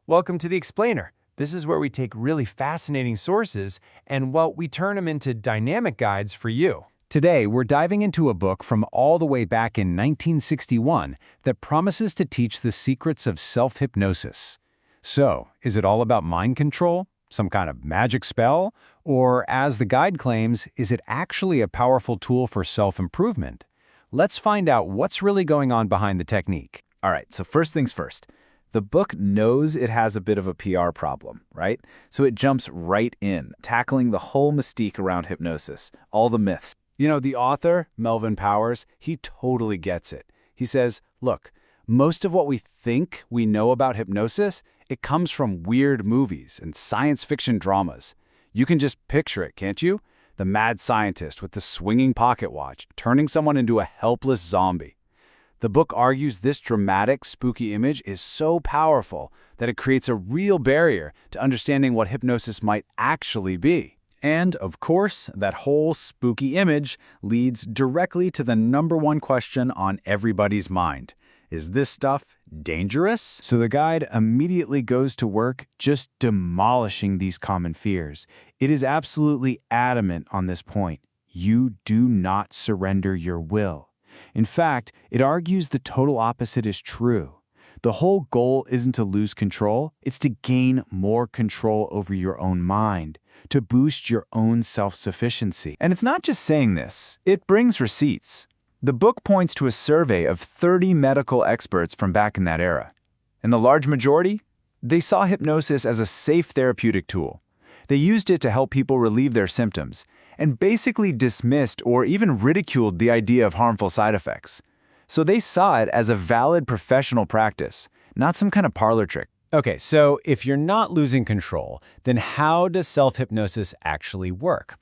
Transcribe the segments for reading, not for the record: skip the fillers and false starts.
Welcome to the Explainer. This is where we take really fascinating sources and, well, we turn them into dynamic guides for you. Today, we're diving into a book from all the way back in 1961 that promises to teach the secrets of self-hypnosis. So, is it all about mind control? Some kind of magic spell? Or, as the guide claims, is it actually a powerful tool for self-improvement? Let's find out what's really going on behind the technique. All right, so first things first. The book knows it has a bit of a PR problem, right? So it jumps right in, tackling the whole mystique around hypnosis, all the myths. You know, the author, Melvin, he totally gets it. He says, look, most of what we think we know about hypnosis, it comes from weird movies and science fiction dramas. You can just picture it, can't you? The mad scientist with the swinging pocket watch, turning someone into a helpless zombie. The book argues this dramatic, spooky image is so powerful that it creates a real barrier to understanding what hypnosis might actually be. And, of course, that whole spooky image leads directly to the #1 question on everybody's mind. Is this stuff dangerous? So the guide immediately goes to work just demolishing these common fears. It is absolutely adamant on this point. You do not surrender your will. In fact, it argues the total opposite is true. The whole goal isn't to lose control, it's to gain more control over your own mind, to boost your own self-sufficiency. And it's not just saying this, it brings receipts. The book points to a survey of 30 medical experts from back in that era. And the large majority, they saw hypnosis as a safe therapeutic tool. They used it to help people relieve their symptoms, and basically dismissed or even ridiculed the idea of harmful side effects. So they saw it as a valid professional practice, not some kind of parlor trick. Okay, so if you're not losing control, then how does self-hypnosis actually work?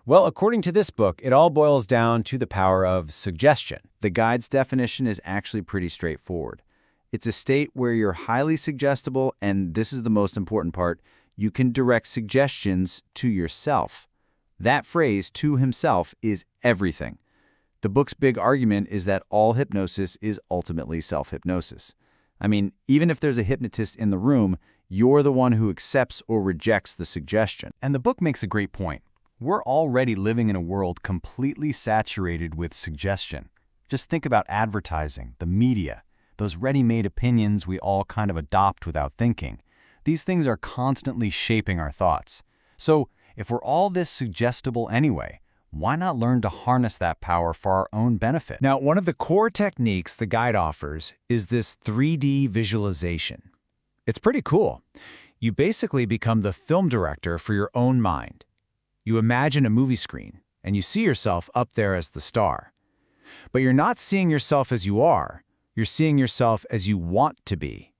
Well, according to this book, it all boils down to the power of suggestion. The guide's definition is actually pretty straightforward. It's a state where you're highly suggestible, and this is the most important part, you can direct suggestions to yourself. That phrase, to himself, is everything. The book's big argument is that all hypnosis is ultimately self-hypnosis. I mean, even if there's a hypnotist in the room, you're the one who accepts or rejects the suggestion. And the book makes a great point. We're already living in a world completely saturated with suggestion. Just think about advertising, the media, those ready-made opinions we all kind of adopt without thinking. These things are constantly shaping our thoughts. So, if we're all this suggestible anyway, why not learn to harness that power for our own benefit? Now, one of the core techniques the guide offers is this 3D visualization. It's pretty cool. You basically become the film director for your own mind. You imagine a movie screen, and you see yourself up there as the star. But you're not seeing yourself as you are. You're seeing yourself as you want to be.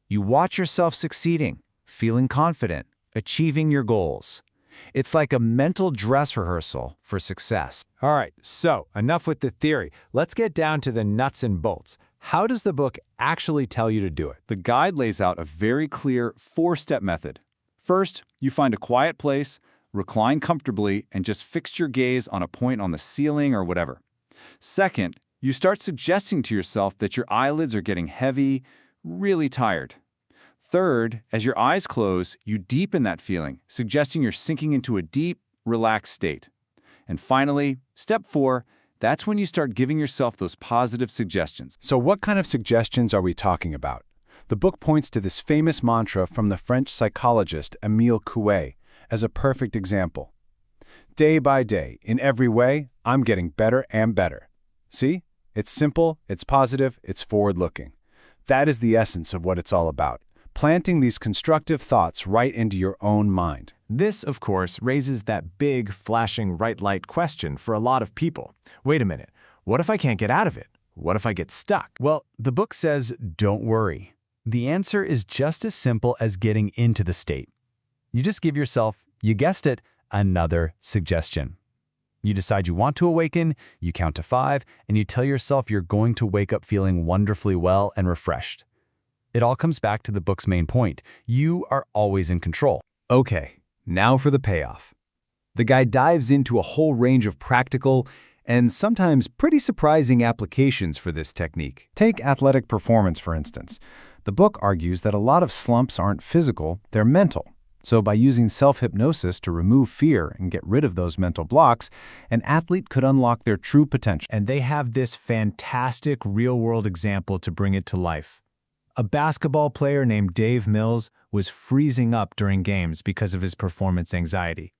You watch yourself succeeding, feeling confident, achieving your goals. It's like a mental dress rehearsal for success. All right, so enough with the theory. Let's get down to the nuts and bolts. How does the book actually tell you to do it? The guide lays out a very clear 4-step method. First, you find a quiet place, recline comfortably, and just fix your gaze on a point on the ceiling or whatever. Second, you start suggesting to yourself that your eyelids are getting heavy, really tired. Third, as your eyes close, you deepen that feeling, suggesting you're sinking into a deep, relaxed state. And finally, step 4, that's when you start giving yourself those positive suggestions. So what kind of suggestions are we talking about? The book points to this famous mantra from the French psychologist Émile Coué as a perfect example. Day by day, in every way, I'm getting better and better. See? It's simple, it's positive, it's forward-looking. That is the essence of what it's all about. Planting these constructive thoughts right into your own mind. This, of course, raises that big, flashing right light question for a lot of people. Wait a minute, what if I can't get out of it? What if I get stuck? Well, the book says, don't worry. The answer is just as simple as getting into the state. You just give yourself, you guessed it, another suggestion. You decide you want to awaken, you count to 5, and you tell yourself you're going to wake up feeling wonderfully well and refreshed. It all comes back to the book's main point. You are always in control. Okay, now for the payoff. The guide dives into a whole range of practical and sometimes pretty surprising applications for this technique. Take athletic performance, for instance. The book argues that a lot of slumps aren't physical, they're mental. So by using self-hypnosis to remove fear and get rid of those mental blocks, an athlete could unlock their true potential. And they have this fantastic real-world example to bring it to life. A basketball player named Dave Mills was freezing up during games because of his performance anxiety.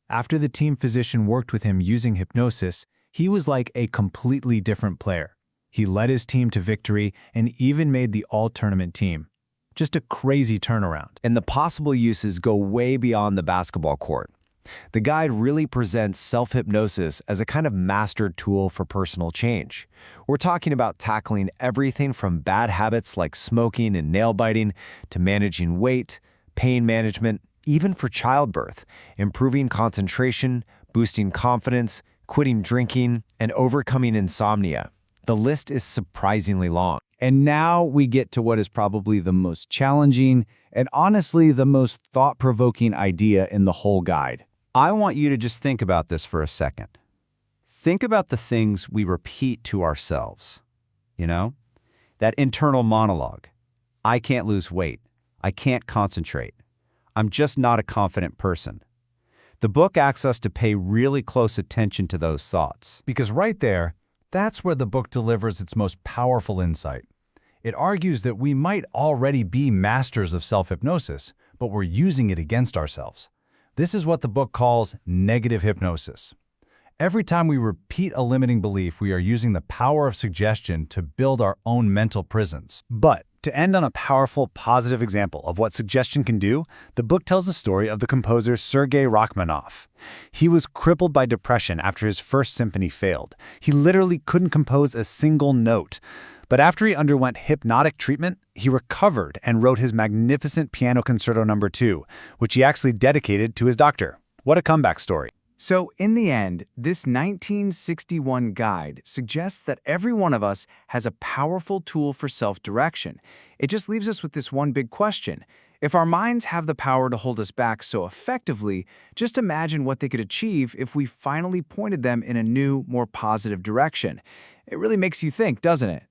After the team physician worked with him using hypnosis, he was like a completely different player. He led his team to victory and even made the all-tournament team. Just a crazy turnaround. And the possible uses go way beyond the basketball court. The guide really presents self-hypnosis as a kind of master tool for personal change. We're talking about tackling everything from bad habits like smoking and nail biting to managing weight, pain management, even for childbirth, improving concentration, boosting confidence, quitting drinking, and overcoming insomnia. The list is surprisingly long. And now we get to what is probably the most challenging and honestly the most thought-provoking idea in the whole guide. I want you to just think about this for a second. Think about the things we repeat to ourselves. You know? That internal monologue. I can't lose weight. I can't concentrate. I'm just not a confident person. The book asks us to pay really close attention to those thoughts. Because right there, that's where the book delivers its most powerful insight. It argues that we might already be masters of self-hypnosis, but we're using it against ourselves. This is what the book calls negative hypnosis. Every time we repeat a limiting belief, we are using the power of suggestion to build our own mental prisons. But to end on a powerful, positive example of what suggestion can do, the book tells the story of the composer Sergei Rachmaninoff. He was crippled by depression after his first symphony failed. He literally couldn't compose a single note. But after he underwent hypnotic treatment, he recovered and wrote his magnificent Piano Concerto No. 2, which he actually dedicated to his doctor. What a comeback story. So in the end, this 1961 guide suggests that every one of us has a powerful tool for self-direction. It just leaves us with this one big question. If our minds have the power to hold us back so effectively, just imagine what they could achieve if we finally pointed them in a new, more positive direction. It really makes you think, doesn't it?